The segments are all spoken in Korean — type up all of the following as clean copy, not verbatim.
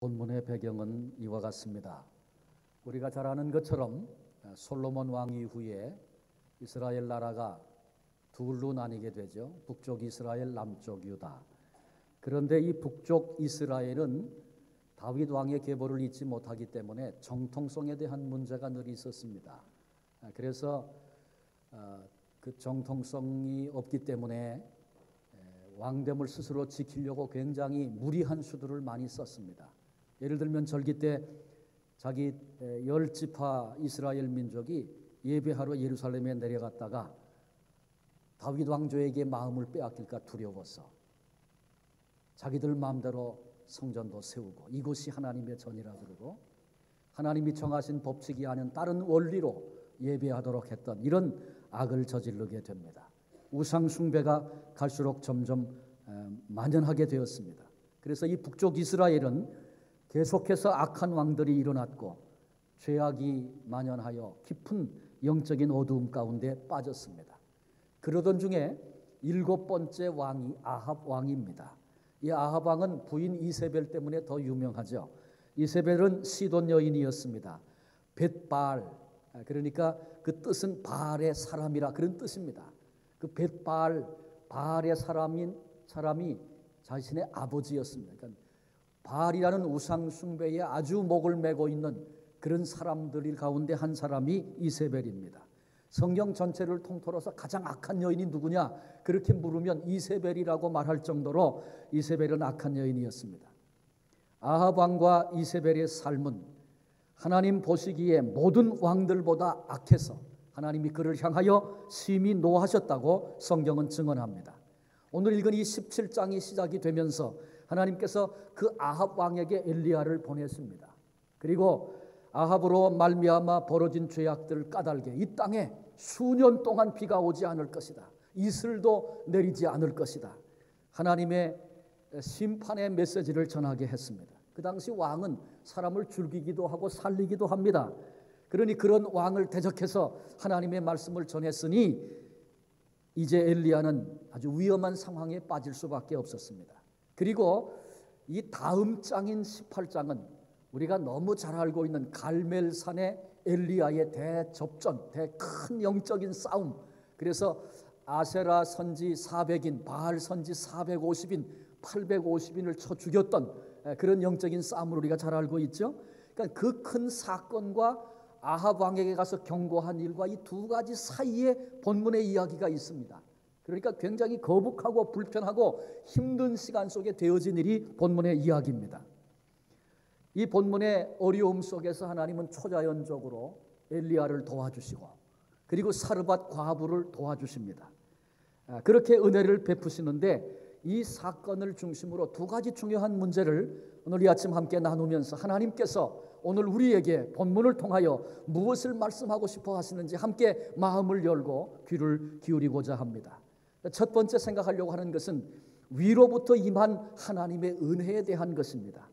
본문의 배경은 이와 같습니다. 우리가 잘 아는 것처럼 솔로몬 왕 이후에 이스라엘 나라가 둘로 나뉘게 되죠. 북쪽 이스라엘, 남쪽 유다. 그런데 이 북쪽 이스라엘은 다윗 왕의 계보를 잇지 못하기 때문에 정통성에 대한 문제가 늘 있었습니다. 그래서 그 정통성이 없기 때문에 왕됨을 스스로 지키려고 굉장히 무리한 수들을 많이 썼습니다. 예를 들면 절기 때 자기 10지파 이스라엘 민족이 예배하러 예루살렘에 내려갔다가 다윗 왕조에게 마음을 빼앗길까 두려워서 자기들 마음대로 성전도 세우고 이곳이 하나님의 전이라 그러고 하나님이 정하신 법칙이 아닌 다른 원리로 예배하도록 했던 이런 악을 저지르게 됩니다. 우상 숭배가 갈수록 점점 만연하게 되었습니다. 그래서 이 북쪽 이스라엘은 계속해서 악한 왕들이 일어났고 죄악이 만연하여 깊은 영적인 어두움 가운데 빠졌습니다. 그러던 중에 7번째 왕이 아합 왕입니다. 이 아합 왕은 부인 이세벨 때문에 더 유명하죠. 이세벨은 시돈 여인이었습니다. 벳바알, 그러니까 그 뜻은 바알의 사람이라 그런 뜻입니다. 그 벳바알, 바알의 사람이 자신의 아버지였습니다. 그러니까 바알이라는 우상 숭배에 아주 목을 메고 있는 그런 사람들 가운데 한 사람이 이세벨입니다. 성경 전체를 통틀어서 가장 악한 여인이 누구냐? 그렇게 물으면 이세벨이라고 말할 정도로 이세벨은 악한 여인이었습니다. 아합 왕과 이세벨의 삶은 하나님 보시기에 모든 왕들보다 악해서 하나님이 그를 향하여 심히 노하셨다고 성경은 증언합니다. 오늘 읽은 이 17장이 시작이 되면서 하나님께서 그 아합 왕에게 엘리야를 보냈습니다. 그리고 아합으로 말미암아 벌어진 죄악들을 까닭에 이 땅에 수년 동안 비가 오지 않을 것이다. 이슬도 내리지 않을 것이다. 하나님의 심판의 메시지를 전하게 했습니다. 그 당시 왕은 사람을 죽이기도 하고 살리기도 합니다. 그러니 그런 왕을 대적해서 하나님의 말씀을 전했으니 이제 엘리야는 아주 위험한 상황에 빠질 수밖에 없었습니다. 그리고 이 다음 장인 18장은 우리가 너무 잘 알고 있는 갈멜산의 엘리야의 대접전, 큰 영적인 싸움. 그래서 아세라 선지 400인, 바알 선지 450인, 850인을 쳐 죽였던 그런 영적인 싸움을 우리가 잘 알고 있죠. 그러니까 그 큰 사건과 아합 왕에게 가서 경고한 일과 이 두 가지 사이에 본문의 이야기가 있습니다. 그러니까 굉장히 거북하고 불편하고 힘든 시간 속에 되어진 일이 본문의 이야기입니다. 이 본문의 어려움 속에서 하나님은 초자연적으로 엘리야를 도와주시고 그리고 사르밧 과부를 도와주십니다. 그렇게 은혜를 베푸시는데 이 사건을 중심으로 두 가지 중요한 문제를 오늘 이 아침 함께 나누면서 하나님께서 오늘 우리에게 본문을 통하여 무엇을 말씀하고 싶어 하시는지 함께 마음을 열고 귀를 기울이고자 합니다. 첫 번째 생각하려고 하는 것은 위로부터 임한 하나님의 은혜에 대한 것입니다.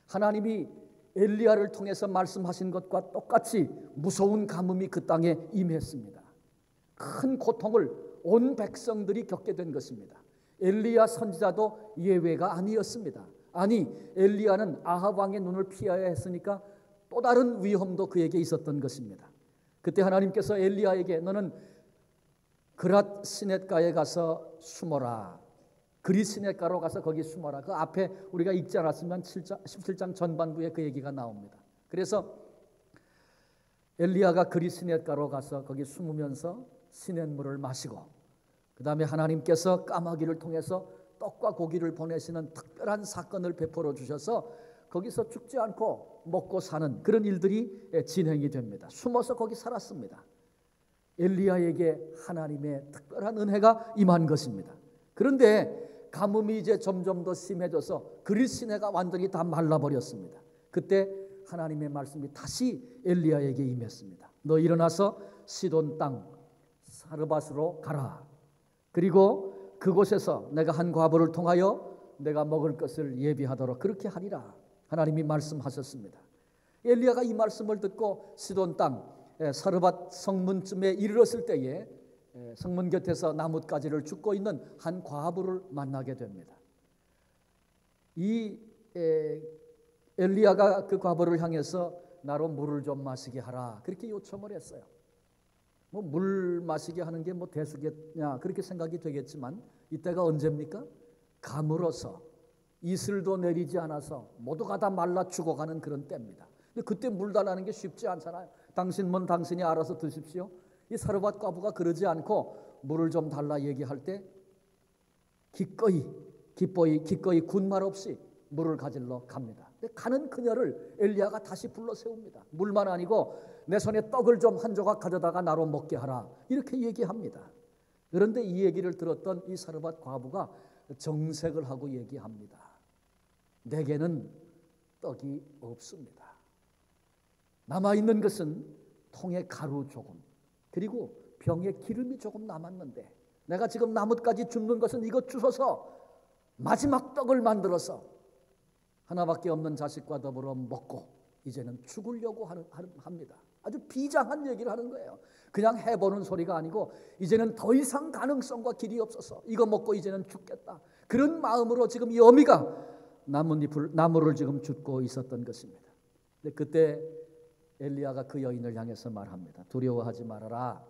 하나님이 엘리야를 통해서 말씀하신 것과 똑같이 무서운 가뭄이 그 땅에 임했습니다. 큰 고통을 온 백성들이 겪게 된 것입니다. 엘리야 선지자도 예외가 아니었습니다. 아니, 엘리야는 아합 왕의 눈을 피해야 했으니까 또 다른 위험도 그에게 있었던 것입니다. 그때 하나님께서 엘리야에게 너는 그랏 시냇가에 가서 숨어라. 그리 시냇가로 가서 거기 숨어라. 그 앞에 우리가 읽지 않았으면 17장 전반부에 그 얘기가 나옵니다. 그래서 엘리야가 그리 시냇가로 가서 거기 숨으면서 시냇물을 마시고 그 다음에 하나님께서 까마귀를 통해서 떡과 고기를 보내시는 특별한 사건을 베풀어 주셔서 거기서 죽지 않고 먹고 사는 그런 일들이 진행이 됩니다. 숨어서 거기 살았습니다. 엘리야에게 하나님의 특별한 은혜가 임한 것입니다. 그런데 가뭄이 이제 점점 더 심해져서 그리 시내가 완전히 다 말라버렸습니다. 그때 하나님의 말씀이 다시 엘리야에게 임했습니다. 너 일어나서 시돈 땅 사르밧으로 가라. 그리고 그곳에서 내가 한 과부를 통하여 내가 먹을 것을 예비하도록 그렇게 하리라. 하나님이 말씀하셨습니다. 엘리야가 이 말씀을 듣고 시돈 땅 사르밧 성문쯤에 이르렀을 때에 성문 곁에서 나뭇가지를 줍고 있는 한 과부를 만나게 됩니다. 이 엘리야가 그 과부를 향해서 나로 물을 좀 마시게 하라 그렇게 요청을 했어요. 뭐 물 마시게 하는 게 뭐 대수겠냐 그렇게 생각이 되겠지만 이때가 언제입니까? 가물어서 이슬도 내리지 않아서 모두가 다 말라 죽어가는 그런 때입니다. 근데 그때 물 달라는 게 쉽지 않잖아요. 당신은 당신이 알아서 드십시오. 이 사르밧 과부가 그러지 않고 물을 좀 달라 얘기할 때 기꺼이 군말 없이 물을 가지러 갑니다. 근데 가는 그녀를 엘리야가 다시 불러 세웁니다. 물만 아니고 내 손에 떡을 좀 한 조각 가져다가 나로 먹게 하라 이렇게 얘기합니다. 그런데 이 얘기를 들었던 이 사르밧 과부가 정색을 하고 얘기합니다. 내게는 떡이 없습니다. 남아있는 것은 통에 가루 조금 그리고 병에 기름이 조금 남았는데 내가 지금 나뭇가지 줍는 것은 이것 주워서 마지막 떡을 만들어서 하나밖에 없는 자식과 더불어 먹고 이제는 죽으려고 합니다. 아주 비장한 얘기를 하는 거예요. 그냥 해보는 소리가 아니고 이제는 더 이상 가능성과 길이 없어서 이거 먹고 이제는 죽겠다. 그런 마음으로 지금 이 어미가 나무를 지금 줍고 있었던 것입니다. 근데 그때 엘리야가 그 여인을 향해서 말합니다. 두려워하지 말아라.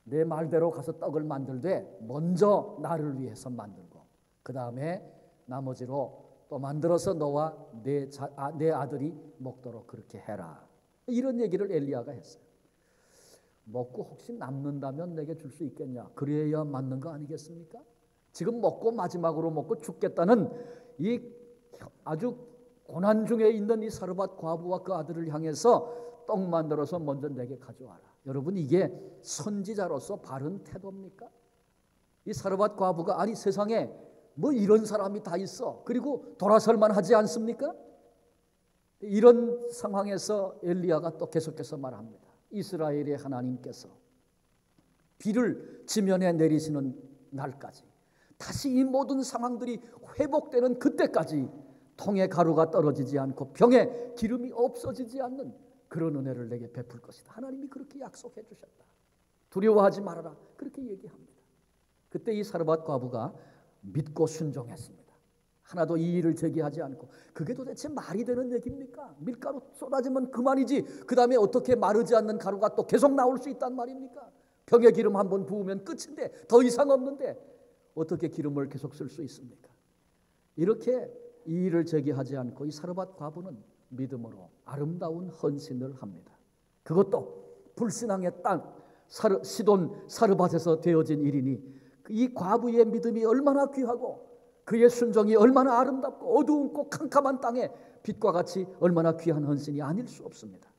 내 말대로 가서 떡을 만들되 먼저 나를 위해서 만들고 그 다음에 나머지로 또 만들어서 너와 내 아들이 먹도록 그렇게 해라. 이런 얘기를 엘리야가 했어요. 먹고 혹시 남는다면 내게 줄 수 있겠냐? 그래야 맞는 거 아니겠습니까? 지금 먹고 마지막으로 먹고 죽겠다는 이 아주 고난 중에 있는 이 사르밧 과부와 그 아들을 향해서 떡 만들어서 먼저 내게 가져와라. 여러분 이게 선지자로서 바른 태도입니까? 이 사르밧 과부가 아니 세상에 뭐 이런 사람이 다 있어. 그리고 돌아설만 하지 않습니까? 이런 상황에서 엘리야가 또 계속해서 말합니다. 이스라엘의 하나님께서 비를 지면에 내리시는 날까지 다시 이 모든 상황들이 회복되는 그때까지 통에 가루가 떨어지지 않고 병에 기름이 없어지지 않는 그런 은혜를 내게 베풀 것이다. 하나님이 그렇게 약속해 주셨다. 두려워하지 말아라. 그렇게 얘기합니다. 그때 이 사르밧 과부가 믿고 순종했습니다. 하나도 이의를 제기하지 않고 그게 도대체 말이 되는 얘기입니까? 밀가루 쏟아지면 그만이지 그 다음에 어떻게 마르지 않는 가루가 또 계속 나올 수 있단 말입니까? 병에 기름 한번 부으면 끝인데 더 이상 없는데 어떻게 기름을 계속 쓸 수 있습니까? 이렇게 이의를 제기하지 않고 이 사르밧 과부는 믿음으로 아름다운 헌신을 합니다. 그것도 불신앙의 땅 시돈 사르밧에서 되어진 일이니 이 과부의 믿음이 얼마나 귀하고 그의 순종이 얼마나 아름답고 어두운고 캄캄한 땅에 빛과 같이 얼마나 귀한 헌신이 아닐 수 없습니다.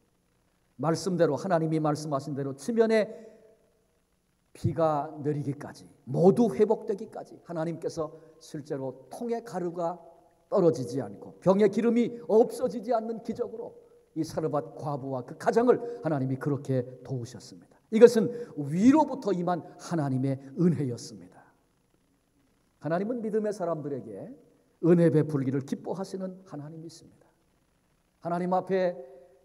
말씀대로 하나님이 말씀하신 대로 지면에 비가 내리기까지 모두 회복되기까지 하나님께서 실제로 통에 가루가 떨어지지 않고 병의 기름이 없어지지 않는 기적으로 이 사르밧 과부와 그 가정을 하나님이 그렇게 도우셨습니다. 이것은 위로부터 임한 하나님의 은혜였습니다. 하나님은 믿음의 사람들에게 은혜 베풀기를 기뻐하시는 하나님이십니다. 하나님 앞에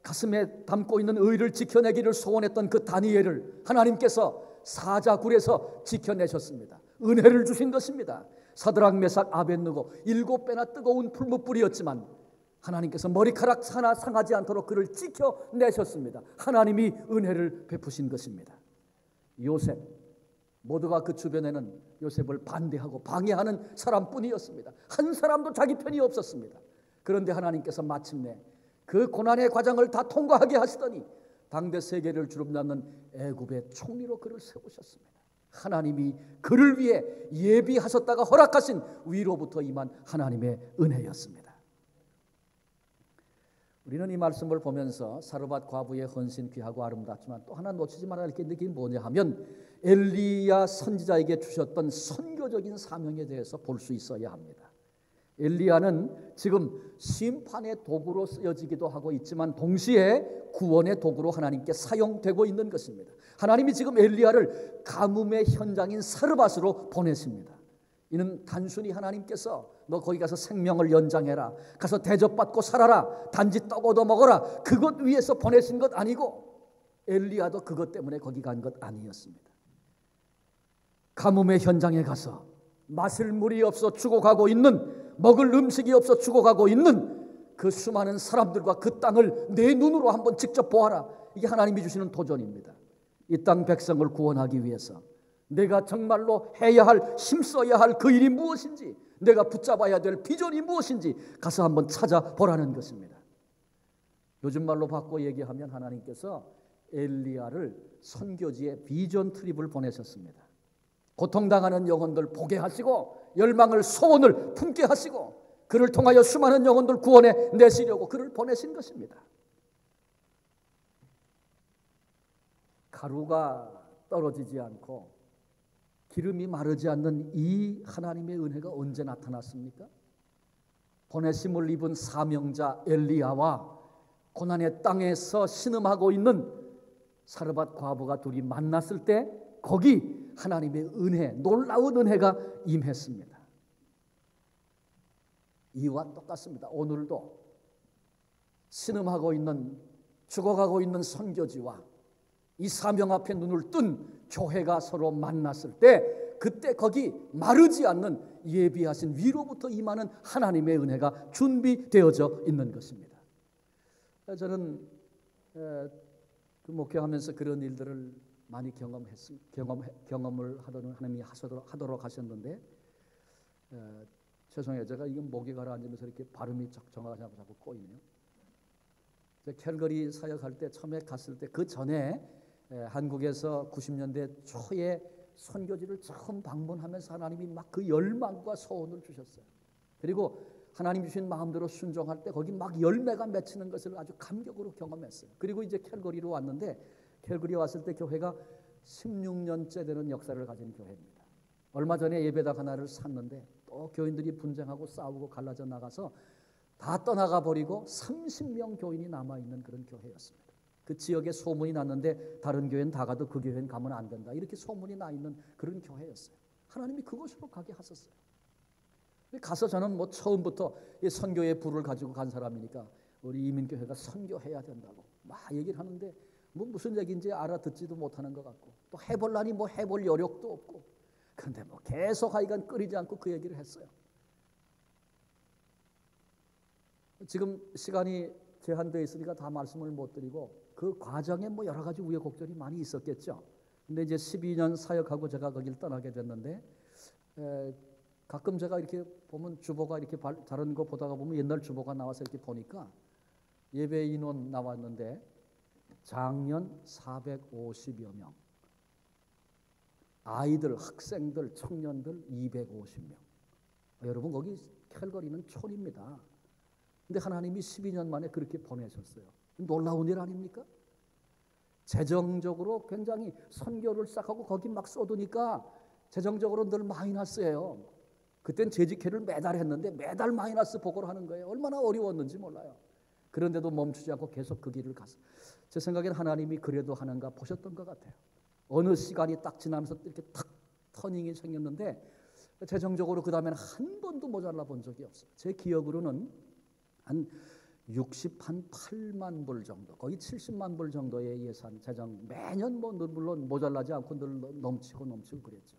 가슴에 담고 있는 의를 지켜내기를 소원했던 그 다니엘을 하나님께서 사자굴에서 지켜내셨습니다. 은혜를 주신 것입니다. 사드락 메삭 아벳느고 7배나 뜨거운 풀무불이었지만 하나님께서 머리카락 하나 상하지 않도록 그를 지켜내셨습니다. 하나님이 은혜를 베푸신 것입니다. 요셉 모두가 그 주변에는 요셉을 반대하고 방해하는 사람뿐이었습니다. 한 사람도 자기 편이 없었습니다. 그런데 하나님께서 마침내 그 고난의 과정을 다 통과하게 하시더니 당대 세계를 주름잡는 애굽의 총리로 그를 세우셨습니다. 하나님이 그를 위해 예비하셨다가 허락하신 위로부터 임한 하나님의 은혜였습니다. 우리는 이 말씀을 보면서 사르밧 과부의 헌신 귀하고 아름답지만 또 하나 놓치지 말아야 할 게 뭐냐 하면 엘리야 선지자에게 주셨던 선교적인 사명에 대해서 볼 수 있어야 합니다. 엘리야는 지금 심판의 도구로 쓰여지기도 하고 있지만 동시에 구원의 도구로 하나님께 사용되고 있는 것입니다. 하나님이 지금 엘리야를 가뭄의 현장인 사르밧으로 보내십니다. 이는 단순히 하나님께서 너 거기 가서 생명을 연장해라, 가서 대접받고 살아라, 단지 떡 얻어 먹어라, 그것 위해서 보내신 것 아니고 엘리야도 그것 때문에 거기 간 것 아니었습니다. 가뭄의 현장에 가서 마실 물이 없어 죽어가고 있는, 먹을 음식이 없어 죽어가고 있는 그 수많은 사람들과 그 땅을 내 눈으로 한번 직접 보아라. 이게 하나님이 주시는 도전입니다. 이 땅 백성을 구원하기 위해서 내가 정말로 해야 할, 힘써야 할 그 일이 무엇인지, 내가 붙잡아야 될 비전이 무엇인지 가서 한번 찾아보라는 것입니다. 요즘 말로 바꿔 얘기하면 하나님께서 엘리야를 선교지에 비전 트립을 보내셨습니다. 고통당하는 영혼들 보게 하시고, 열망을, 소원을 품게 하시고, 그를 통하여 수많은 영혼들 구원해 내시려고 그를 보내신 것입니다. 가루가 떨어지지 않고 기름이 마르지 않는 이 하나님의 은혜가 언제 나타났습니까? 보내심을 입은 사명자 엘리야와 고난의 땅에서 신음하고 있는 사르밧 과부가 둘이 만났을 때 거기 하나님의 은혜, 놀라운 은혜가 임했습니다. 이와 똑같습니다. 오늘도 신음하고 있는, 죽어가고 있는 선교지와 이 사명 앞에 눈을 뜬 교회가 서로 만났을 때 그때 거기 마르지 않는 예비하신 위로부터 임하는 하나님의 은혜가 준비되어져 있는 것입니다. 저는 그 목회하면서 그런 일들을 많이 경험을 하나님이 하도록 하셨는데, 죄송해요. 제가 이건 목에 가라앉으면서 이렇게 발음이 정확하지 않고 자꾸 꼬이네요. 캘거리 사역할 때 처음에 갔을 때 그 전에 한국에서 90년대 초에 선교지를 처음 방문하면서 하나님이 막 그 열망과 소원을 주셨어요. 그리고 하나님 주신 마음대로 순종할 때 거기 막 열매가 맺히는 것을 아주 감격으로 경험했어요. 그리고 이제 캘거리로 왔는데, 캘거리 왔을 때 교회가 16년째 되는 역사를 가진 교회입니다. 얼마 전에 예배당 하나를 샀는데 또 교인들이 분쟁하고 싸우고 갈라져 나가서 다 떠나가 버리고 30명 교인이 남아있는 그런 교회였습니다. 그 지역에 소문이 났는데 다른 교회는 다 가도 그 교회는 가면 안 된다, 이렇게 소문이 나 있는 그런 교회였어요. 하나님이 그곳으로 가게 하셨어요. 가서 저는 뭐 처음부터 이 선교의 불을 가지고 간 사람이니까 우리 이민교회가 선교해야 된다고 막 얘기를 하는데 뭐 무슨 얘기인지 알아듣지도 못하는 것 같고, 또 해볼라니 뭐 해볼 여력도 없고, 그런데 뭐 계속 하여간 끊이지 않고 그 얘기를 했어요. 지금 시간이 제한되어 있으니까 다 말씀을 못 드리고, 그 과정에 뭐 여러 가지 우여곡절이 많이 있었겠죠. 근데 이제 12년 사역하고 제가 거길 떠나게 됐는데, 가끔 제가 이렇게 보면 주보가 이렇게 다른 거 보다가 보면 옛날 주보가 나와서 이렇게 보니까 예배 인원 나왔는데 장년 450여 명, 아이들, 학생들, 청년들 250명. 여러분 거기 캘거리는 촌입니다. 근데 하나님이 12년 만에 그렇게 보내셨어요. 놀라운 일 아닙니까? 재정적으로 굉장히 선교를 시작하고 거기 막 쏟으니까 재정적으로 늘 마이너스예요. 그땐 재직회를 매달 했는데 매달 마이너스 보고를 하는 거예요. 얼마나 어려웠는지 몰라요. 그런데도 멈추지 않고 계속 그 길을 갔어요. 제 생각엔 하나님이 그래도 하는가 보셨던 것 같아요. 어느 시간이 딱 지나면서 이렇게 탁 터닝이 생겼는데 재정적으로 그 다음에는 한 번도 모자라 본 적이 없어요. 제 기억으로는 한 68만 불 정도, 거의 70만 불 정도의 예산 재정 매년 뭐 물론 모자라지 않고 늘 넘치고 그랬죠.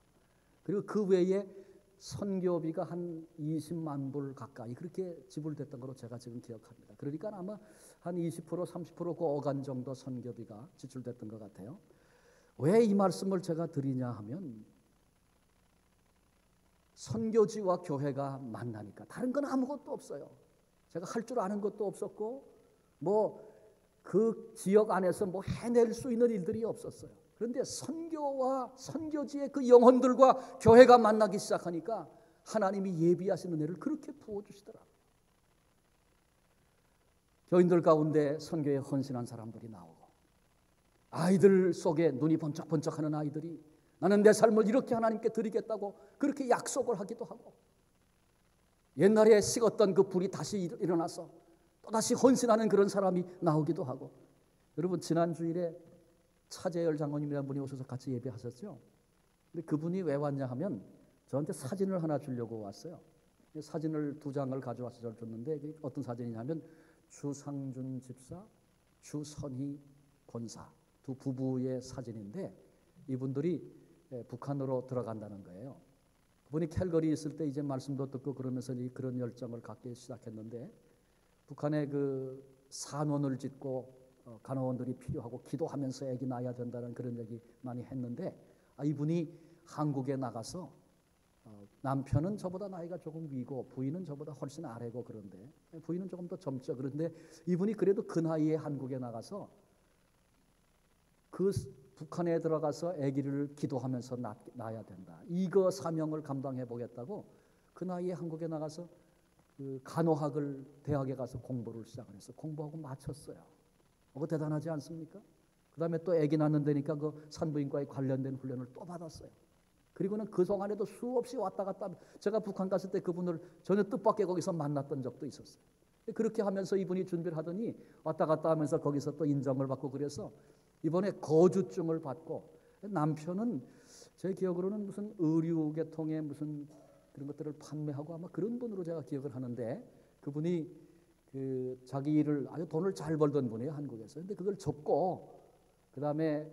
그리고 그 외에 선교비가 한 20만 불 가까이 그렇게 지불됐던 걸로 제가 지금 기억합니다. 그러니까 아마 한 20% 30% 그 어간 정도 선교비가 지출됐던 것 같아요. 왜 이 말씀을 제가 드리냐 하면, 선교지와 교회가 만나니까 다른 건 아무것도 없어요. 제가 할 줄 아는 것도 없었고 뭐 그 지역 안에서 뭐 해낼 수 있는 일들이 없었어요. 그런데 선교와 선교지의 그 영혼들과 교회가 만나기 시작하니까 하나님이 예비하신 은혜를 그렇게 부어주시더라고요. 교인들 가운데 선교에 헌신한 사람들이 나오고, 아이들 속에 눈이 번쩍번쩍하는 아이들이 나는 내 삶을 이렇게 하나님께 드리겠다고 그렇게 약속을 하기도 하고, 옛날에 식었던 그 불이 다시 일어나서 또다시 헌신하는 그런 사람이 나오기도 하고. 여러분 지난 주일에 차재열 장로님이라는 분이 오셔서 같이 예배하셨죠. 근데 그분이 왜 왔냐 하면 저한테 사진을 하나 주려고 왔어요. 사진을 2장을 가져와서 저를 줬는데 어떤 사진이냐면 주상준 집사, 주선희 권사 두 부부의 사진인데, 이분들이 북한으로 들어간다는 거예요. 그분이 캘거리 있을 때 이제 말씀도 듣고 그러면서 그런 열정을 갖기 시작했는데, 북한에 그 산원을 짓고 간호원들이 필요하고 기도하면서 아기 낳아야 된다는 그런 얘기 많이 했는데 이분이 한국에 나가서 남편은 저보다 나이가 조금 위고 부인은 저보다 훨씬 아래고 그런데 부인은 조금 더 젊죠. 그런데 이분이 그래도 그 나이에 한국에 나가서 그 북한에 들어가서 아기를 기도하면서 낳아야 된다. 이거 사명을 감당해 보겠다고 그 나이에 한국에 나가서 그 간호학을 대학에 가서 공부를 시작을 해서 공부하고 마쳤어요. 그거 대단하지 않습니까? 그 다음에 또 아기 낳는다니까 그 산부인과에 관련된 훈련을 또 받았어요. 그리고는 그 동안에도 수없이 왔다 갔다 제가 북한 갔을 때 그분을 전혀 뜻밖의 거기서 만났던 적도 있었어요. 그렇게 하면서 이분이 준비를 하더니 왔다 갔다 하면서 거기서 또 인정을 받고 그래서 이번에 거주증을 받고 남편은 제 기억으로는 무슨 의류계통에 무슨 그런 것들을 판매하고 아마 그런 분으로 제가 기억을 하는데 그분이 그 자기 일을 아주 돈을 잘 벌던 분이에요 한국에서. 근데 그걸 접고 그 다음에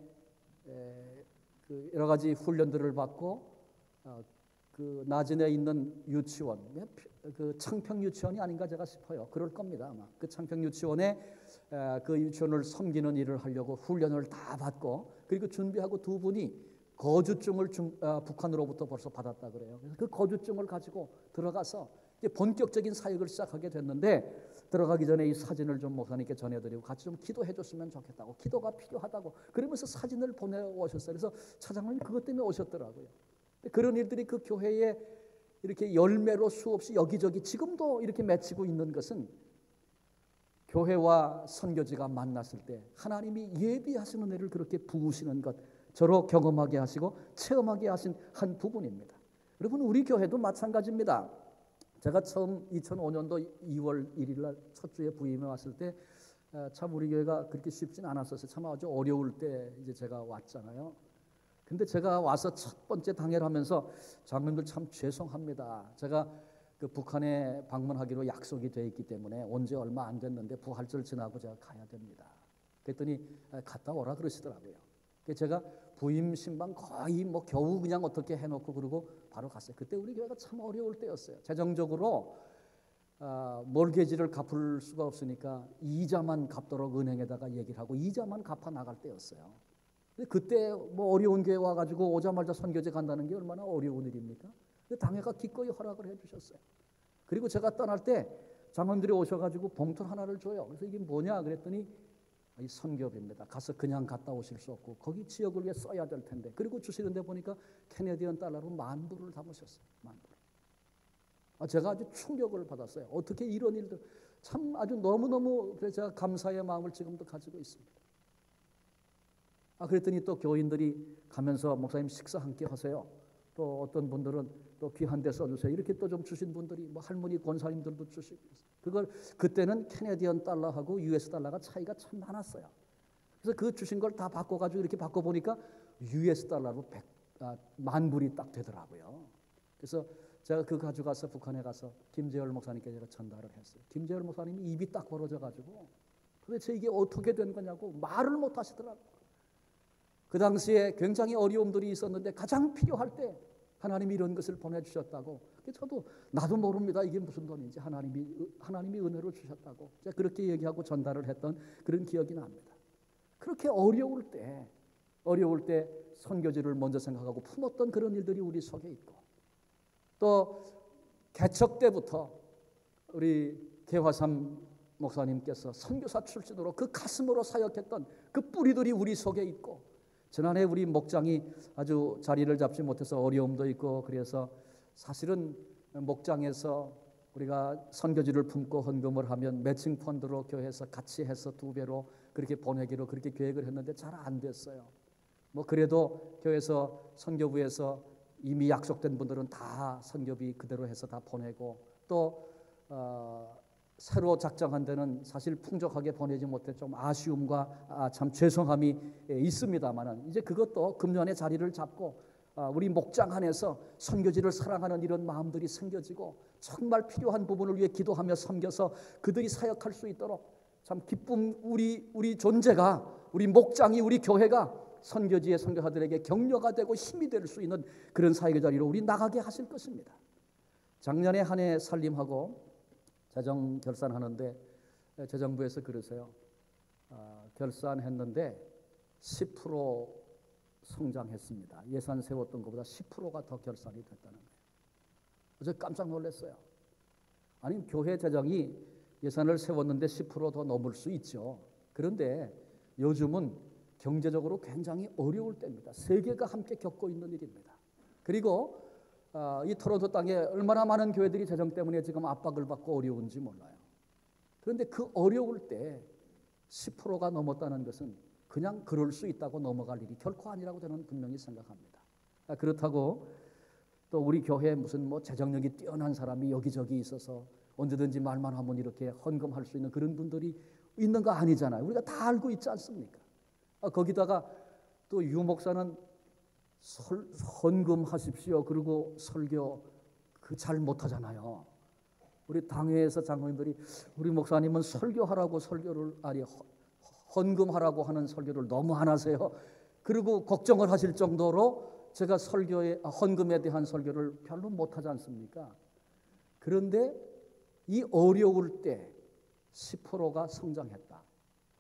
그 여러 가지 훈련들을 받고 그 나진에 있는 유치원, 그 창평 유치원이 아닌가 제가 싶어요. 그럴 겁니다 아마. 그 창평 유치원에 그 유치원을 섬기는 일을 하려고 훈련을 다 받고 그리고 준비하고 두 분이 거주증을 북한으로부터 벌써 받았다 그래요. 그래서 그 거주증을 가지고 들어가서 이제 본격적인 사역을 시작하게 됐는데 들어가기 전에 이 사진을 좀 목사님께 전해드리고 같이 좀 기도해 줬으면 좋겠다고 기도가 필요하다고 그러면서 사진을 보내오셨어요. 그래서 차장님이 그것 때문에 오셨더라고요. 그런 일들이 그 교회에 이렇게 열매로 수없이 여기저기 지금도 이렇게 맺히고 있는 것은 교회와 선교지가 만났을 때 하나님이 예비하시는 애를 그렇게 부으시는 것 저로 경험하게 하시고 체험하게 하신 한 부분입니다. 여러분 우리 교회도 마찬가지입니다. 제가 처음 2005년도 2월 1일 날 첫 주에 부임해 왔을 때 참 우리 교회가 그렇게 쉽진 않았었어요. 참 아주 어려울 때 이제 제가 왔잖아요. 근데 제가 와서 첫 번째 당회를 하면서 장로님들 참 죄송합니다. 제가 그 북한에 방문하기로 약속이 돼 있기 때문에 온 지 얼마 안 됐는데 부활절 지나고 제가 가야 됩니다. 그랬더니 갔다 오라 그러시더라고요. 그래서 제가 부임 신방 거의 뭐 겨우 그냥 어떻게 해놓고 그러고 바로 갔어요. 그때 우리 교회가 참 어려울 때였어요. 재정적으로 몰개지를 갚을 수가 없으니까 이자만 갚도록 은행에다가 얘기를 하고 이자만 갚아 나갈 때였어요. 근데 그때 뭐 어려운 교회 와가지고 오자마자 선교제 간다는 게 얼마나 어려운 일입니까? 근데 당회가 기꺼이 허락을 해주셨어요. 그리고 제가 떠날 때 장로님들이 오셔가지고 봉투 하나를 줘요. 그래서 이게 뭐냐 그랬더니 이 선교비입니다. 가서 그냥 갔다 오실 수 없고 거기 지역을 위해 써야 될 텐데 그리고 주시는데 보니까 캐네디언 달러로 10,000불을 담으셨어요. 10,000불. 제가 아주 충격을 받았어요. 어떻게 이런 일들 참 아주 너무너무 그래서 제가 감사의 마음을 지금도 가지고 있습니다. 그랬더니 또 교인들이 가면서 목사님 식사 함께 하세요. 또 어떤 분들은 또 귀한 데 써주세요. 이렇게 또 좀 주신 분들이 뭐 할머니 권사님들도 주시고 그걸 그때는 캐네디언 달러하고 US 달러가 차이가 참 많았어요. 그래서 그 주신 걸 다 바꿔가지고 이렇게 바꿔보니까 US 달러로 10,000불이 딱 되더라고요. 그래서 제가 그거 가져가서 북한에 가서 김재열 목사님께 제가 전달을 했어요. 김재열 목사님이 입이 딱 벌어져가지고 도대체 이게 어떻게 된 거냐고 말을 못 하시더라고요. 그 당시에 굉장히 어려움들이 있었는데 가장 필요할 때 하나님이 이런 것을 보내주셨다고. 저도 나도 모릅니다. 이게 무슨 돈인지 하나님이 은혜로 주셨다고. 제가 그렇게 얘기하고 전달을 했던 그런 기억이 납니다. 그렇게 어려울 때 선교지를 먼저 생각하고 품었던 그런 일들이 우리 속에 있고 또 개척 때부터 우리 개화삼 목사님께서 선교사 출신으로 그 가슴으로 사역했던 그 뿌리들이 우리 속에 있고 지난해 우리 목장이 아주 자리를 잡지 못해서 어려움도 있고 그래서 사실은 목장에서 우리가 선교지를 품고 헌금을 하면 매칭 펀드로 교회에서 같이 해서 2배로 그렇게 보내기로 그렇게 계획을 했는데 잘 안 됐어요. 뭐 그래도 교회에서 선교부에서 이미 약속된 분들은 다 선교비 그대로 해서 다 보내고 또 새로 작정한 데는 사실 풍족하게 보내지 못해 좀 아쉬움과 참 죄송함이 있습니다만은 이제 그것도 금년에 자리를 잡고 우리 목장 안에서 선교지를 사랑하는 이런 마음들이 생겨지고 정말 필요한 부분을 위해 기도하며 섬겨서 그들이 사역할 수 있도록 참 기쁨 우리 존재가 우리 목장이 우리 교회가 선교지의 선교사들에게 격려가 되고 힘이 될 수 있는 그런 사역의 자리로 우리 나가게 하실 것입니다. 작년에 한 해 살림하고 재정 결산하는데 재정부에서 그러세요. 결산했는데 10% 성장했습니다. 예산 세웠던 것보다 10%가 더 결산이 됐다는 거예요. 그래서 깜짝 놀랐어요. 아니, 교회 재정이 예산을 세웠는데 10% 더 넘을 수 있죠. 그런데 요즘은 경제적으로 굉장히 어려울 때입니다. 세계가 함께 겪고 있는 일입니다. 그리고 이 토론토 땅에 얼마나 많은 교회들이 재정 때문에 지금 압박을 받고 어려운지 몰라요. 그런데 그 어려울 때 10%가 넘었다는 것은 그냥 그럴 수 있다고 넘어갈 일이 결코 아니라고 저는 분명히 생각합니다. 그렇다고 또 우리 교회에 무슨 뭐 재정력이 뛰어난 사람이 여기저기 있어서 언제든지 말만 하면 이렇게 헌금할 수 있는 그런 분들이 있는 거 아니잖아요. 우리가 다 알고 있지 않습니까? 거기다가 또 유 목사는 헌금하십시오. 그리고 설교 잘 못하잖아요. 우리 당회에서 장로님들이 우리 목사님은 설교하라고 헌금하라고 하는 설교를 너무 안 하세요. 그리고 걱정을 하실 정도로 제가 헌금에 대한 설교를 별로 못하지 않습니까? 그런데 이 어려울 때 10%가 성장했다.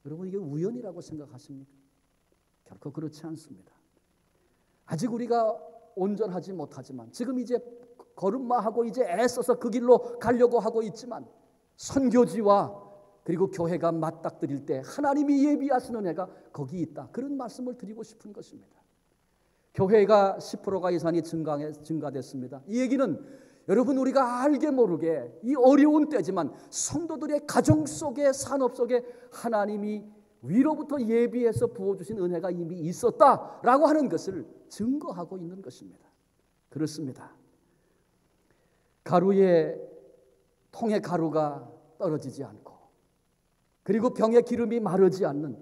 여러분, 이게 우연이라고 생각하십니까? 결코 그렇지 않습니다. 아직 우리가 온전하지 못하지만 지금 이제 걸음마하고 이제 애써서 그 길로 가려고 하고 있지만 선교지와 그리고 교회가 맞닥뜨릴 때 하나님이 예비하시는 은혜가 거기 있다. 그런 말씀을 드리고 싶은 것입니다. 교회가 10%가 예산이 증가됐습니다. 이 얘기는 여러분, 우리가 알게 모르게 이 어려운 때지만 성도들의 가정 속에 산업 속에 하나님이 위로부터 예비해서 부어주신 은혜가 이미 있었다라고 하는 것을 증거하고 있는 것입니다. 그렇습니다. 통의 가루가 떨어지지 않고 그리고 병의 기름이 마르지 않는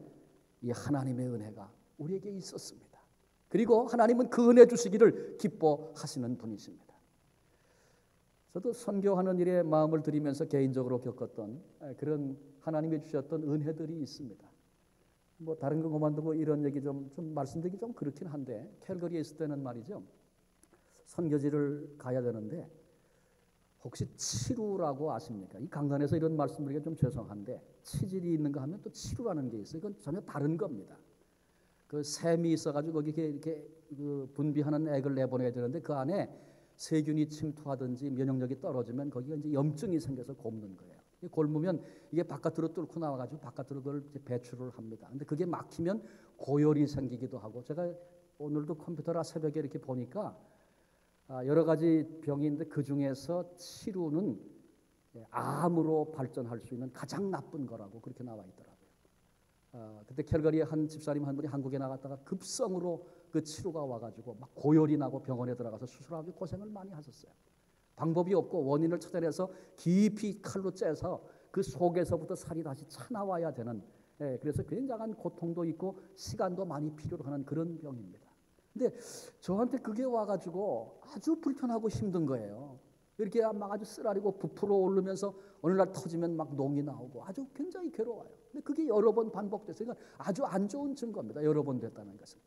이 하나님의 은혜가 우리에게 있었습니다. 그리고 하나님은 그 은혜 주시기를 기뻐하시는 분이십니다. 저도 선교하는 일에 마음을 들이면서 개인적으로 겪었던 그런 하나님이 주셨던 은혜들이 있습니다. 뭐 다른 거 그만두고 이런 얘기 좀 말씀드리기 좀 그렇긴 한데, 캘거리에 있을 때는 말이죠, 선교지를 가야 되는데 혹시 치루라고 아십니까? 이 강단에서 이런 말씀드리기가 좀 죄송한데 치질이 있는가 하면 또 치루라는 게 있어요. 이건 전혀 다른 겁니다. 그 샘이 있어가지고 거기 이렇게 분비하는 액을 내보내야 되는데 그 안에 세균이 침투하든지 면역력이 떨어지면 거기가 이제 염증이 생겨서 곪는 거예요. 곪으면 이게 바깥으로 뚫고 나와가지고 바깥으로 그걸 배출을 합니다. 근데 그게 막히면 고열이 생기기도 하고, 제가 오늘도 컴퓨터라 새벽에 이렇게 보니까 여러 가지 병이 있는데 그 중에서 치루는 암으로 발전할 수 있는 가장 나쁜 거라고 그렇게 나와 있더라고요. 그때 캘거리에 한 집사님 한 분이 한국에 나갔다가 급성으로 그 치루가 와가지고 막 고열이 나고 병원에 들어가서 수술하고 고생을 많이 하셨어요. 방법이 없고 원인을 찾아내서 깊이 칼로 째서 그 속에서부터 살이 다시 차나와야 되는, 그래서 굉장한 고통도 있고 시간도 많이 필요로 하는 그런 병입니다. 근데 저한테 그게 와가지고 아주 불편하고 힘든 거예요. 이렇게 막 아주 쓰라리고 부풀어 오르면서 어느 날 터지면 막 농이 나오고 아주 굉장히 괴로워요. 근데 그게 여러 번 반복돼서 이건 아주 안 좋은 증거입니다. 여러 번 됐다는 것은.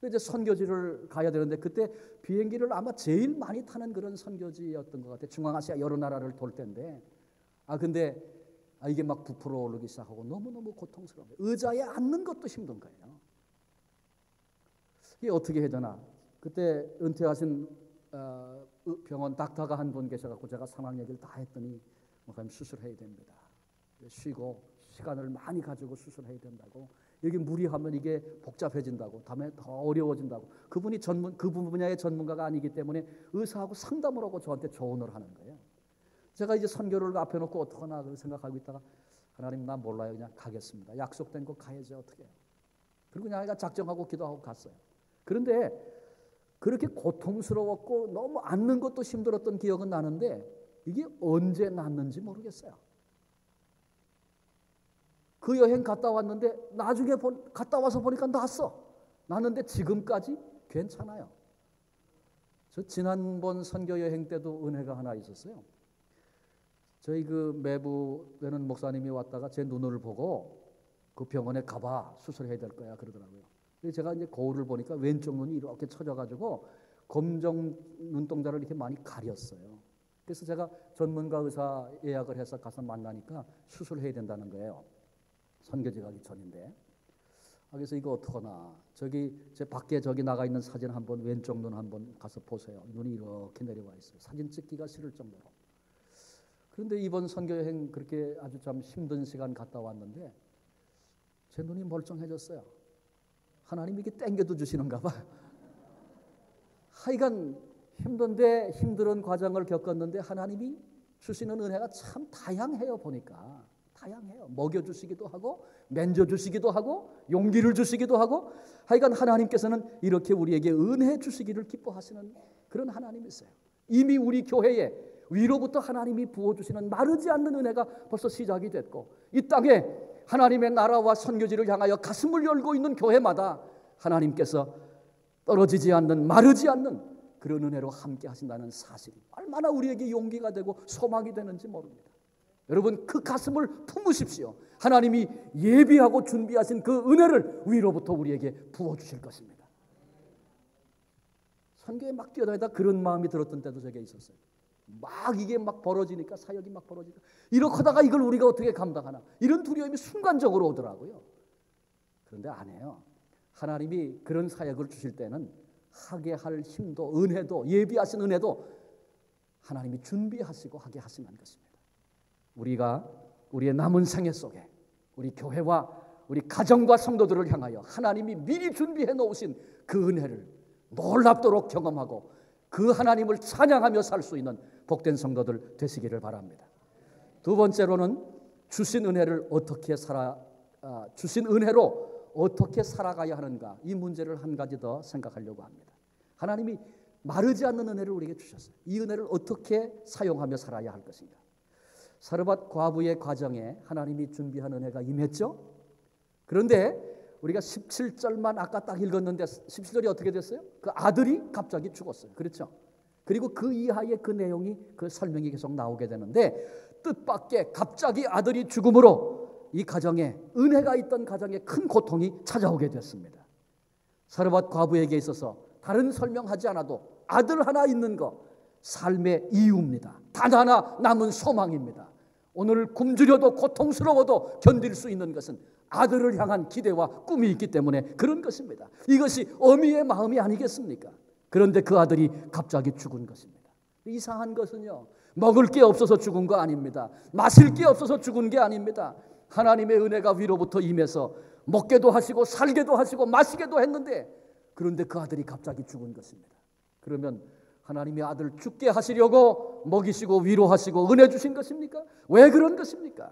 근데 이제 선교지를 가야 되는데 그때 비행기를 아마 제일 많이 타는 그런 선교지였던 것 같아요. 중앙아시아 여러 나라를 돌 때인데 근데 이게 막 부풀어 오르기 시작하고 너무너무 고통스러워요. 의자에 앉는 것도 힘든 거예요. 이게 어떻게 해야 되나? 그때 은퇴하신 병원 닥터가 한 분 계셔갖고 제가 상황 얘기를 다 했더니 목사님 수술해야 됩니다. 쉬고 시간을 많이 가지고 수술해야 된다고. 여기 무리하면 이게 복잡해진다고. 다음에 더 어려워진다고. 그분이 그 분야의 전문가가 아니기 때문에 의사하고 상담을 하고 저한테 조언을 하는 거예요. 제가 이제 선교를 앞에 놓고 어떡하나 생각하고 있다가 하나님 나 몰라요. 그냥 가겠습니다. 약속된 거 가야지 어떻게 해요. 그리고 그냥 제가 작정하고 기도하고 갔어요. 그런데 그렇게 고통스러웠고 너무 앉는 것도 힘들었던 기억은 나는데 이게 언제 났는지 모르겠어요. 그 여행 갔다 왔는데 나중에 갔다 와서 보니까 났는데 지금까지 괜찮아요. 저 지난번 선교 여행 때도 은혜가 하나 있었어요. 저희 그 매부되는 목사님이 왔다가 제 눈을 보고 그 병원에 가봐, 수술해야 될 거야 그러더라고요. 제가 이제 거울을 보니까 왼쪽 눈이 이렇게 처져가지고 검정 눈동자를 이렇게 많이 가렸어요. 그래서 제가 전문가 의사 예약을 해서 가서 만나니까 수술해야 된다는 거예요. 선교지 가기 전인데. 그래서 이거 어떡하나. 저기 제 밖에 저기 나가 있는 사진 한번 왼쪽 눈 한번 가서 보세요. 눈이 이렇게 내려와 있어요. 사진 찍기가 싫을 정도로. 그런데 이번 선교 여행 그렇게 아주 참 힘든 시간 갔다 왔는데 제 눈이 멀쩡해졌어요. 하나님이 이게 땡겨도 주시는가 봐. 하여간 힘든데 힘든 과정을 겪었는데 하나님이 주시는 은혜가 참 다양해요. 보니까 다양해요. 먹여주시기도 하고 만져주시기도 하고 용기를 주시기도 하고 하여간 하나님께서는 이렇게 우리에게 은혜 주시기를 기뻐하시는 그런 하나님이세요. 이미 우리 교회에 위로부터 하나님이 부어주시는 마르지 않는 은혜가 벌써 시작이 됐고 이 땅에 하나님의 나라와 선교지를 향하여 가슴을 열고 있는 교회마다 하나님께서 떨어지지 않는 마르지 않는 그런 은혜로 함께 하신다는 사실이 얼마나 우리에게 용기가 되고 소망이 되는지 모릅니다. 여러분 그 가슴을 품으십시오. 하나님이 예비하고 준비하신 그 은혜를 위로부터 우리에게 부어주실 것입니다. 선교에 막 뛰어다니다 그런 마음이 들었던 때도 제게 있었어요. 막 이게 막 벌어지니까 사역이 막 벌어지니까 이렇게 하다가 이걸 우리가 어떻게 감당하나 이런 두려움이 순간적으로 오더라고요. 그런데 안 해요. 하나님이 그런 사역을 주실 때는 하게 할 힘도 은혜도 예비하신 은혜도 하나님이 준비하시고 하게 하시는 것입니다. 우리가 우리의 남은 생애 속에 우리 교회와 우리 가정과 성도들을 향하여 하나님이 미리 준비해 놓으신 그 은혜를 놀랍도록 경험하고 그 하나님을 찬양하며 살 수 있는 복된 성도들 되시기를 바랍니다. 두 번째로는 주신 은혜로 어떻게 살아가야 하는가 이 문제를 한 가지 더 생각하려고 합니다. 하나님이 마르지 않는 은혜를 우리에게 주셨어요. 이 은혜를 어떻게 사용하며 살아야 할 것인가. 사르밧 과부의 과정에 하나님이 준비한 은혜가 임했죠. 그런데 우리가 17절만 아까 딱 읽었는데 17절이 어떻게 됐어요? 그 아들이 갑자기 죽었어요. 그렇죠? 그리고 그 이하의 그 내용이 그 설명이 계속 나오게 되는데 뜻밖의 갑자기 아들이 죽음으로 이 가정에 은혜가 있던 가정에 큰 고통이 찾아오게 됐습니다. 사르밧 과부에게 있어서 다른 설명하지 않아도 아들 하나 있는 거 삶의 이유입니다. 단 하나 남은 소망입니다. 오늘 굶주려도 고통스러워도 견딜 수 있는 것은 아들을 향한 기대와 꿈이 있기 때문에 그런 것입니다. 이것이 어미의 마음이 아니겠습니까? 그런데 그 아들이 갑자기 죽은 것입니다. 이상한 것은요, 먹을 게 없어서 죽은 거 아닙니다. 마실 게 없어서 죽은 게 아닙니다. 하나님의 은혜가 위로부터 임해서 먹게도 하시고 살게도 하시고 마시게도 했는데 그런데 그 아들이 갑자기 죽은 것입니다. 그러면 하나님의 아들 죽게 하시려고 먹이시고 위로하시고 은혜 주신 것입니까? 왜 그런 것입니까?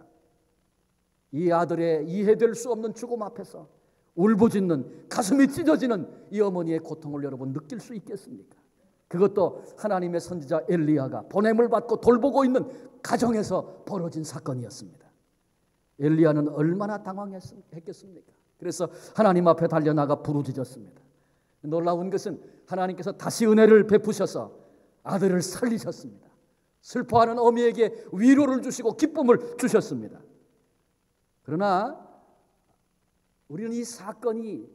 이 아들의 이해될 수 없는 죽음 앞에서 울부짖는 가슴이 찢어지는 이 어머니의 고통을 여러분 느낄 수 있겠습니까? 그것도 하나님의 선지자 엘리야가 보냄을 받고 돌보고 있는 가정에서 벌어진 사건이었습니다. 엘리야는 얼마나 당황했겠습니까? 그래서 하나님 앞에 달려나가 부르짖었습니다. 놀라운 것은 하나님께서 다시 은혜를 베푸셔서 아들을 살리셨습니다. 슬퍼하는 어미에게 위로를 주시고 기쁨을 주셨습니다. 그러나 우리는 이 사건이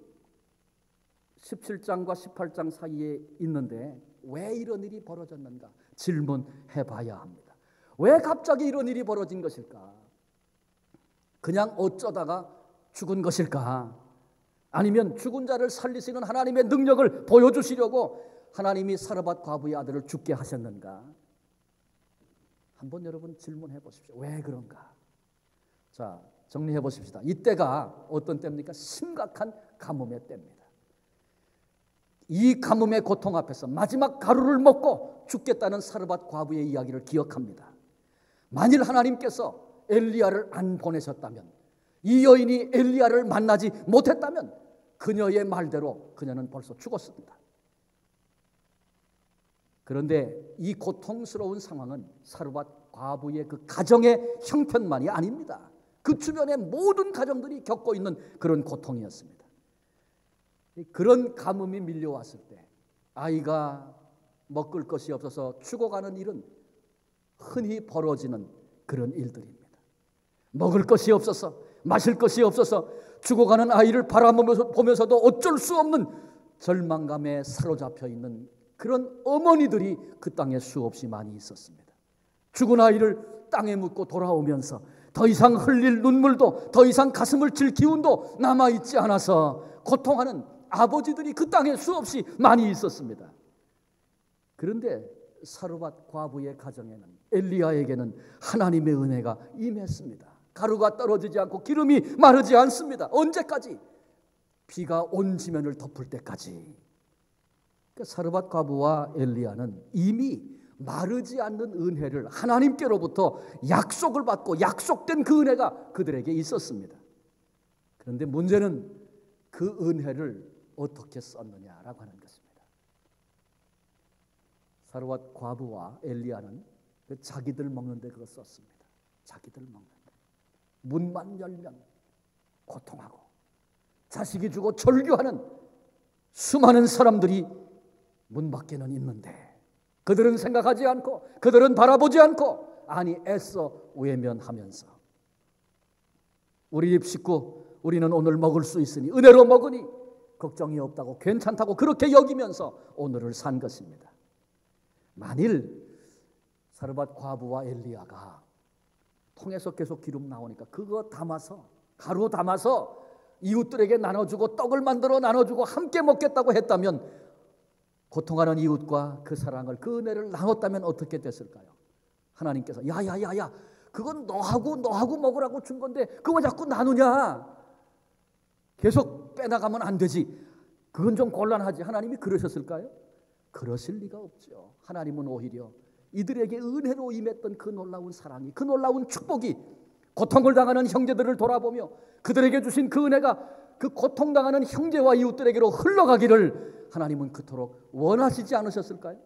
17장과 18장 사이에 있는데 왜 이런 일이 벌어졌는가 질문해 봐야 합니다. 왜 갑자기 이런 일이 벌어진 것일까? 그냥 어쩌다가 죽은 것일까? 아니면 죽은 자를 살리시는 하나님의 능력을 보여주시려고 하나님이 사르밧 과부의 아들을 죽게 하셨는가? 한번 여러분 질문해 보십시오. 왜 그런가? 자, 정리해 보십시다. 이때가 어떤 때입니까? 심각한 가뭄의 때입니다. 이 가뭄의 고통 앞에서 마지막 가루를 먹고 죽겠다는 사르밧 과부의 이야기를 기억합니다. 만일 하나님께서 엘리야를 안 보내셨다면, 이 여인이 엘리야를 만나지 못했다면 그녀의 말대로 그녀는 벌써 죽었습니다. 그런데 이 고통스러운 상황은 사르밧 과부의 그 가정의 형편만이 아닙니다. 그 주변의 모든 가정들이 겪고 있는 그런 고통이었습니다. 그런 가뭄이 밀려왔을 때 아이가 먹을 것이 없어서 죽어가는 일은 흔히 벌어지는 그런 일들입니다. 먹을 것이 없어서 마실 것이 없어서 죽어가는 아이를 바라보면서도 어쩔 수 없는 절망감에 사로잡혀 있는 그런 어머니들이 그 땅에 수없이 많이 있었습니다. 죽은 아이를 땅에 묻고 돌아오면서 더 이상 흘릴 눈물도, 더 이상 가슴을 칠 기운도 남아있지 않아서 고통하는 아버지들이 그 땅에 수없이 많이 있었습니다. 그런데 사르밧 과부의 가정에는, 엘리야에게는 하나님의 은혜가 임했습니다. 가루가 떨어지지 않고 기름이 마르지 않습니다. 언제까지? 비가 온 지면을 덮을 때까지. 사르밧 과부와 엘리야는 이미 마르지 않는 은혜를 하나님께로부터 약속을 받고 약속된 그 은혜가 그들에게 있었습니다. 그런데 문제는 그 은혜를 어떻게 썼느냐라고 하는 것입니다. 사르밧 과부와 엘리야는 자기들 먹는데 그거 썼습니다. 자기들 먹는데 문만 열면 고통하고 자식이 주고 절규하는 수많은 사람들이 문 밖에는 있는데 그들은 생각하지 않고, 그들은 바라보지 않고, 아니 애써 외면하면서 우리 집 식구 우리는 오늘 먹을 수 있으니, 은혜로 먹으니 걱정이 없다고, 괜찮다고 그렇게 여기면서 오늘을 산 것입니다. 만일 사르밧 과부와 엘리야가 통에서 계속 기름 나오니까 그거 담아서, 가루 담아서 이웃들에게 나눠주고 떡을 만들어 나눠주고 함께 먹겠다고 했다면, 고통하는 이웃과 그 사랑을, 그 은혜를 나눴다면 어떻게 됐을까요? 하나님께서 야야야야, 그건 너하고 먹으라고 준 건데 그거 자꾸 나누냐, 계속 빼나가면 안 되지, 그건 좀 곤란하지. 하나님이 그러셨을까요? 그러실 리가 없죠. 하나님은 오히려 이들에게 은혜로 임했던 그 놀라운 사랑이, 그 놀라운 축복이 고통을 당하는 형제들을 돌아보며 그들에게 주신 그 은혜가 그 고통당하는 형제와 이웃들에게로 흘러가기를 하나님은 그토록 원하시지 않으셨을까요?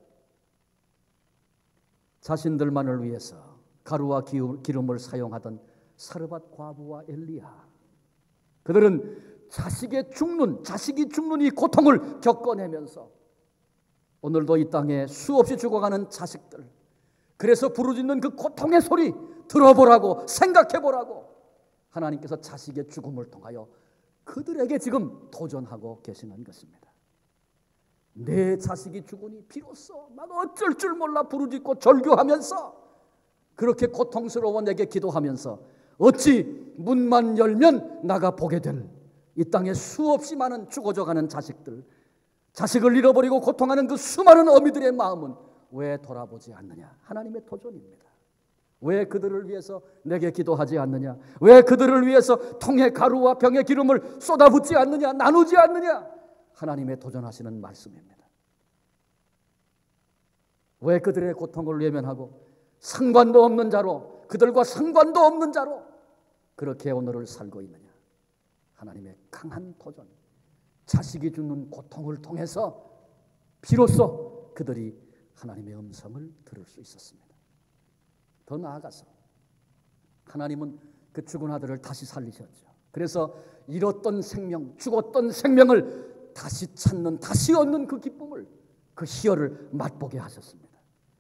자신들만을 위해서 가루와 기름을 사용하던 사르밧 과부와 엘리야, 그들은 자식이 죽는 이 고통을 겪어내면서 오늘도 이 땅에 수없이 죽어가는 자식들, 그래서 부르짖는 그 고통의 소리 들어보라고, 생각해보라고 하나님께서 자식의 죽음을 통하여 그들에게 지금 도전하고 계시는 것입니다. 내 자식이 죽으니 비로소 난 어쩔 줄 몰라 부르짖고 절규하면서, 그렇게 고통스러워 내게 기도하면서 어찌 문만 열면 나가 보게 될 이 땅에 수없이 많은 죽어져가는 자식들, 자식을 잃어버리고 고통하는 그 수많은 어미들의 마음은 왜 돌아보지 않느냐? 하나님의 도전입니다. 왜 그들을 위해서 내게 기도하지 않느냐? 왜 그들을 위해서 통에 가루와 병에 기름을 쏟아붓지 않느냐? 나누지 않느냐? 하나님의 도전하시는 말씀입니다. 왜 그들의 고통을 외면하고 상관도 없는 자로, 그들과 상관도 없는 자로 그렇게 오늘을 살고 있느냐? 하나님의 강한 도전, 자식이 주는 고통을 통해서 비로소 그들이 하나님의 음성을 들을 수 있었습니다. 더 나아가서 하나님은 그 죽은 아들을 다시 살리셨죠. 그래서 잃었던 생명, 죽었던 생명을 다시 찾는, 다시 얻는 그 기쁨을, 그 희열을 맛보게 하셨습니다.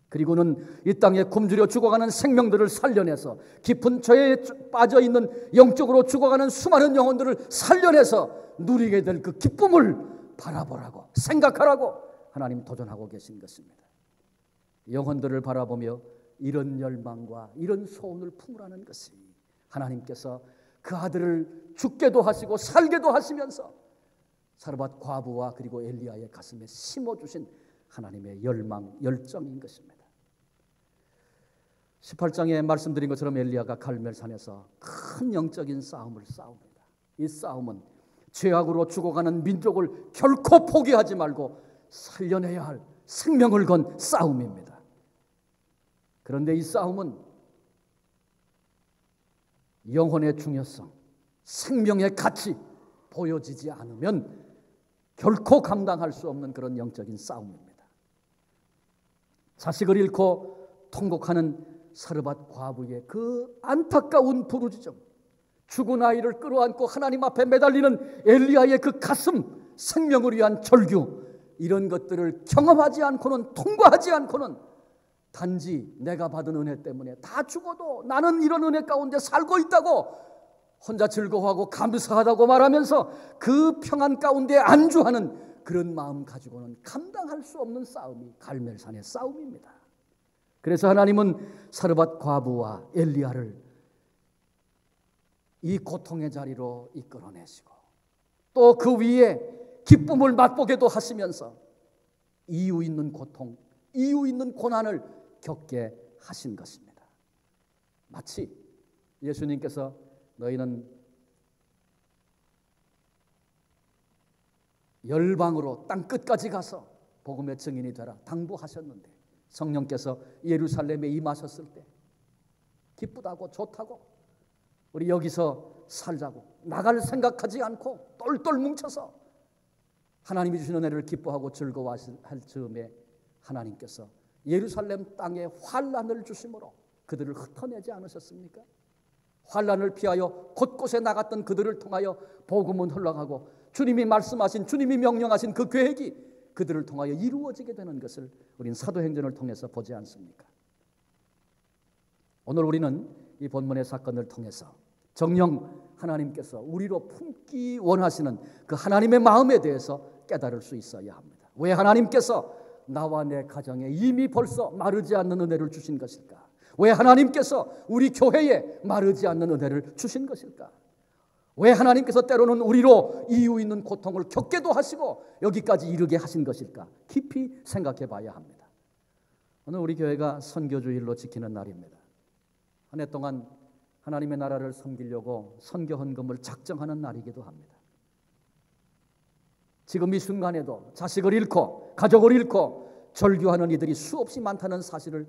그리고는 이 땅에 굶주려 죽어가는 생명들을 살려내서 깊은 죄에 빠져있는, 영적으로 죽어가는 수많은 영혼들을 살려내서 누리게 될 그 기쁨을 바라보라고, 생각하라고 하나님 도전하고 계신 것입니다. 영혼들을 바라보며 이런 열망과 이런 소원을 품으라는 것이 하나님께서 그 아들을 죽게도 하시고 살게도 하시면서 사르밧 과부와 그리고 엘리야의 가슴에 심어주신 하나님의 열망, 열정인 것입니다. 18장에 말씀드린 것처럼 엘리야가 갈멜산에서 큰 영적인 싸움을 싸웁니다. 이 싸움은 죄악으로 죽어가는 민족을 결코 포기하지 말고 살려내야 할 생명을 건 싸움입니다. 그런데 이 싸움은 영혼의 중요성, 생명의 가치 보여지지 않으면 결코 감당할 수 없는 그런 영적인 싸움입니다. 자식을 잃고 통곡하는 사르밧 과부의 그 안타까운 부르짖음, 죽은 아이를 끌어안고 하나님 앞에 매달리는 엘리야의 그 가슴, 생명을 위한 절규, 이런 것들을 경험하지 않고는, 통과하지 않고는 단지 내가 받은 은혜 때문에 다 죽어도 나는 이런 은혜 가운데 살고 있다고 혼자 즐거워하고 감사하다고 말하면서 그 평안 가운데 안주하는 그런 마음 가지고는 감당할 수 없는 싸움이 갈멜산의 싸움입니다. 그래서 하나님은 사르밧 과부와 엘리야를 이 고통의 자리로 이끌어내시고 또 그 위에 기쁨을 맛보게도 하시면서 이유 있는 고통, 이유 있는 고난을 겪게 하신 것입니다. 마치 예수님께서 너희는 열방으로 땅 끝까지 가서 복음의 증인이 되라 당부하셨는데 성령께서 예루살렘에 임하셨을 때 기쁘다고 좋다고 우리 여기서 살자고 나갈 생각하지 않고 똘똘 뭉쳐서 하나님이 주신 은혜를 기뻐하고 즐거워할 즈음에 하나님께서 예루살렘 땅에 환난을 주심으로 그들을 흩어내지 않으셨습니까? 환난을 피하여 곳곳에 나갔던 그들을 통하여 복음은 흘러가고 주님이 말씀하신, 주님이 명령하신 그 계획이 그들을 통하여 이루어지게 되는 것을 우리는 사도행전을 통해서 보지 않습니까? 오늘 우리는 이 본문의 사건을 통해서 정녕 하나님께서 우리로 품기 원하시는 그 하나님의 마음에 대해서 깨달을 수 있어야 합니다. 왜 하나님께서 나와 내 가정에 이미 벌써 마르지 않는 은혜를 주신 것일까? 왜 하나님께서 우리 교회에 마르지 않는 은혜를 주신 것일까? 왜 하나님께서 때로는 우리로 이유 있는 고통을 겪게도 하시고 여기까지 이르게 하신 것일까? 깊이 생각해 봐야 합니다. 오늘 우리 교회가 선교주일로 지키는 날입니다. 한 해 동안 하나님의 나라를 섬기려고 선교 헌금을 작정하는 날이기도 합니다. 지금 이 순간에도 자식을 잃고 가족을 잃고 절규하는 이들이 수없이 많다는 사실을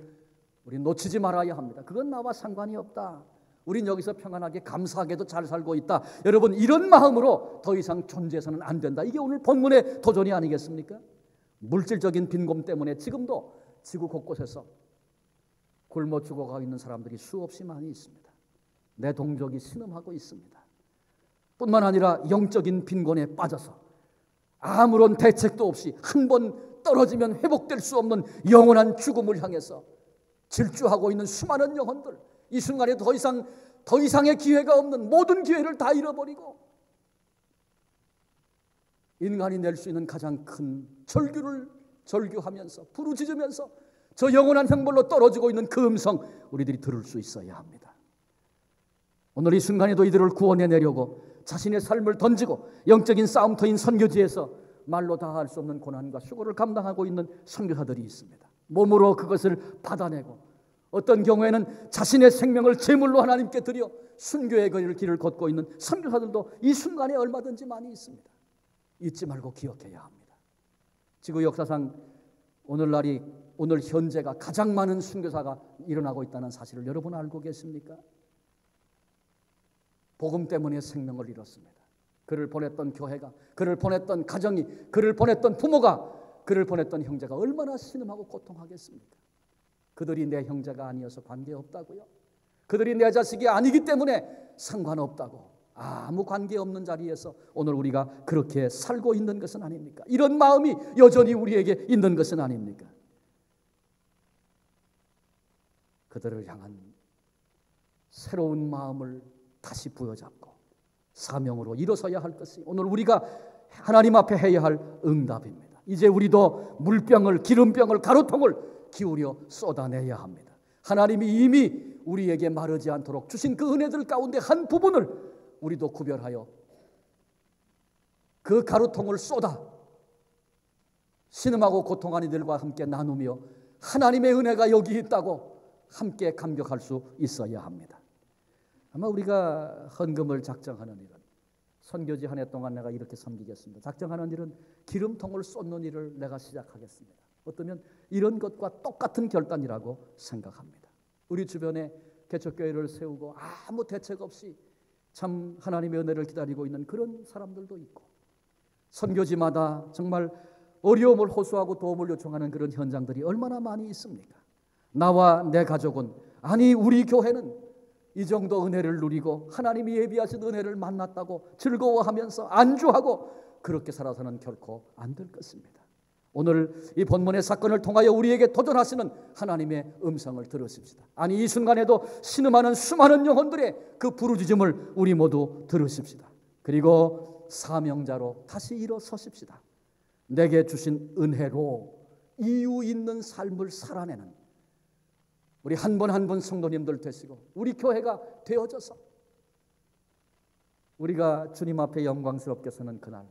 우리 놓치지 말아야 합니다. 그건 나와 상관이 없다. 우린 여기서 평안하게 감사하게도 잘 살고 있다. 여러분 이런 마음으로 더 이상 존재해서는 안 된다. 이게 오늘 본문의 도전이 아니겠습니까? 물질적인 빈곤 때문에 지금도 지구 곳곳에서 굶어 죽어가고 있는 사람들이 수없이 많이 있습니다. 내 동족이 신음하고 있습니다. 뿐만 아니라 영적인 빈곤에 빠져서 아무런 대책도 없이 한 번 떨어지면 회복될 수 없는 영원한 죽음을 향해서 질주하고 있는 수많은 영혼들, 이 순간에 더 이상의 기회가 없는 모든 기회를 다 잃어버리고 인간이 낼 수 있는 가장 큰 절규를 절규하면서 부르짖으면서 저 영원한 형벌로 떨어지고 있는 그 음성 우리들이 들을 수 있어야 합니다. 오늘 이 순간에도 이들을 구원해내려고 자신의 삶을 던지고 영적인 싸움터인 선교지에서 말로 다할 수 없는 고난과 수고를 감당하고 있는 선교사들이 있습니다. 몸으로 그것을 받아내고 어떤 경우에는 자신의 생명을 제물로 하나님께 드려 순교의 길을 걷고 있는 선교사들도 이 순간에 얼마든지 많이 있습니다. 잊지 말고 기억해야 합니다. 지구 역사상 오늘 현재가 가장 많은 순교사가 일어나고 있다는 사실을 여러분 알고 계십니까? 복음 때문에 생명을 잃었습니다. 그를 보냈던 교회가, 그를 보냈던 가정이, 그를 보냈던 부모가, 그를 보냈던 형제가 얼마나 신음하고 고통하겠습니까? 그들이 내 형제가 아니어서 관계없다고요? 그들이 내 자식이 아니기 때문에 상관없다고 아무 관계없는 자리에서 오늘 우리가 그렇게 살고 있는 것은 아닙니까? 이런 마음이 여전히 우리에게 있는 것은 아닙니까? 그들을 향한 새로운 마음을 다시 부여잡고 사명으로 일어서야 할 것이 오늘 우리가 하나님 앞에 해야 할 응답입니다. 이제 우리도 물병을, 기름병을, 가루통을 기울여 쏟아내야 합니다. 하나님이 이미 우리에게 마르지 않도록 주신 그 은혜들 가운데 한 부분을 우리도 구별하여 그 가루통을 쏟아 신음하고 고통한 이들과 함께 나누며 하나님의 은혜가 여기 있다고 함께 감격할 수 있어야 합니다. 아마 우리가 헌금을 작정하는 일은 선교지 한 해 동안 내가 이렇게 섬기겠습니다. 작정하는 일은 기름통을 쏟는 일을 내가 시작하겠습니다. 어쩌면 이런 것과 똑같은 결단이라고 생각합니다. 우리 주변에 개척교회를 세우고 아무 대책 없이 참 하나님의 은혜를 기다리고 있는 그런 사람들도 있고 선교지마다 정말 어려움을 호소하고 도움을 요청하는 그런 현장들이 얼마나 많이 있습니까? 나와 내 가족은, 아니 우리 교회는 이 정도 은혜를 누리고 하나님이 예비하신 은혜를 만났다고 즐거워하면서 안주하고 그렇게 살아서는 결코 안 될 것입니다. 오늘 이 본문의 사건을 통하여 우리에게 도전하시는 하나님의 음성을 들으십시다. 아니 이 순간에도 신음하는 수많은 영혼들의 그 부르짖음을 우리 모두 들으십시다. 그리고 사명자로 다시 일어서십시다. 내게 주신 은혜로 이유 있는 삶을 살아내는 우리 한 분 한 분 성도님들 되시고 우리 교회가 되어져서 우리가 주님 앞에 영광스럽게 서는 그날,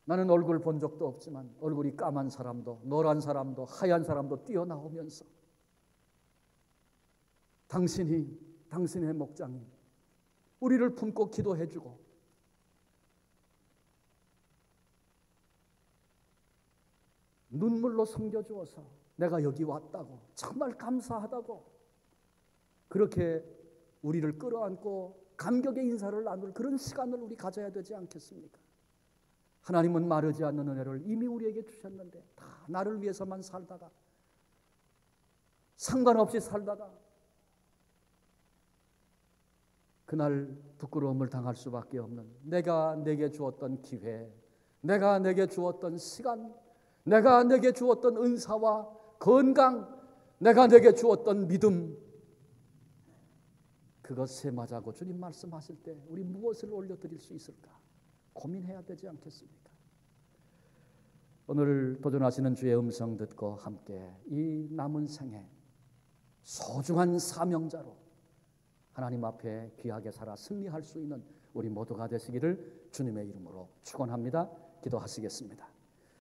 나는 얼굴 본 적도 없지만 얼굴이 까만 사람도 노란 사람도 하얀 사람도 뛰어나오면서 당신의 목장이 우리를 품고 기도해주고 눈물로 섬겨주어서 내가 여기 왔다고, 정말 감사하다고, 그렇게 우리를 끌어안고 감격의 인사를 나눌 그런 시간을 우리 가져야 되지 않겠습니까? 하나님은 마르지 않는 은혜를 이미 우리에게 주셨는데 다 나를 위해서만 살다가, 상관없이 살다가 그날 부끄러움을 당할 수밖에 없는, 내가 내게 주었던 기회, 내가 내게 주었던 시간, 내가 내게 주었던 은사와 건강, 내가 내게 주었던 믿음, 그것에 맞아고 주님 말씀하실 때 우리 무엇을 올려드릴 수 있을까 고민해야 되지 않겠습니까? 오늘 도전하시는 주의 음성 듣고 함께 이 남은 생에 소중한 사명자로 하나님 앞에 귀하게 살아 승리할 수 있는 우리 모두가 되시기를 주님의 이름으로 축원합니다. 기도하시겠습니다.